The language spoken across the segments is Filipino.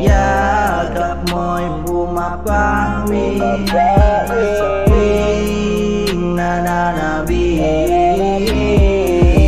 Yakap mo'y bumapawi sa tuwing nananabik.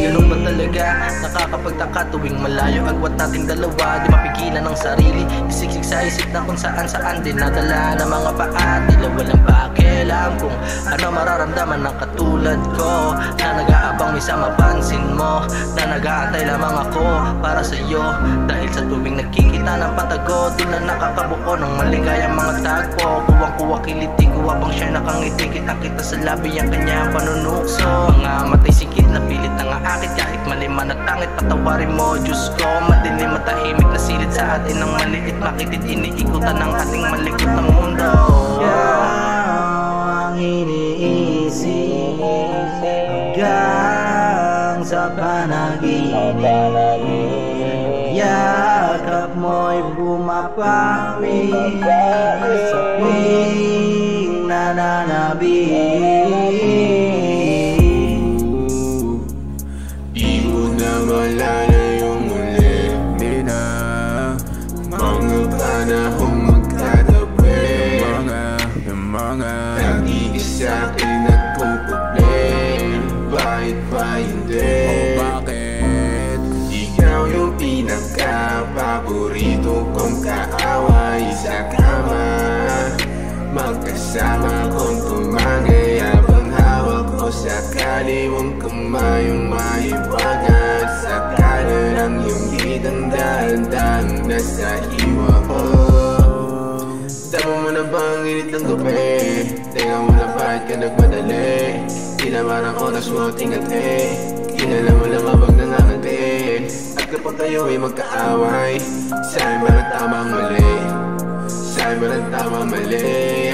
Ganun ba talaga? Nakakapagtaka tuwing malayo agwat nating dalawa. Di mapigilan ng sarili, isiksik sa isip na kung saan dinadala ng mga paa. Tila walang pakialam kung ano mararamdaman ng katulad ko, na nag-aabang may sa mapansin mo, na nag-aantay lamang ako para sa'yo. Dahil sa tuwing nagkikita ng patago, di na nakakabuo ng maligayang mga tagpo. Kuwang-kuwa kiliti ko habang siya nakangiti, kita-kita sa labi ang kanyang panunukso. Mga matay sikit na pilit ang aakit, kahit mali man at tangit patawarin mo Diyos ko. Madilim at tahimik na silid sa atin ng maliit, makitid iniikutan ng ating malikot na mundo. Ang iniisip hanggang sa panaginip, yakap mo'y bumapawi sa tuwing nananabik. Di mo na malala yung muli, di na mga panahong magkatabi. Yung mga nag-iisa akin nagpuproblem, bakit ba hindi? O bakit? Ikaw yung pinaka-paborito kong kaaway sa kama. Magkasama kong tumagay habang hawak ko sa kaliwang kamay yung maiwagat sa kanan ang iyong dahan-dahan nasa hiwa ko. Tama mo na ba ang init ng gabi? Teka mo na bakit ka nagmadali? Tinamarang oras mo tingati, kinala mo lang habang nangangati. At kapag kayo ay magkaaway, sa'yo ba ng tamang mali? Sa'yo ba ng tamang mali?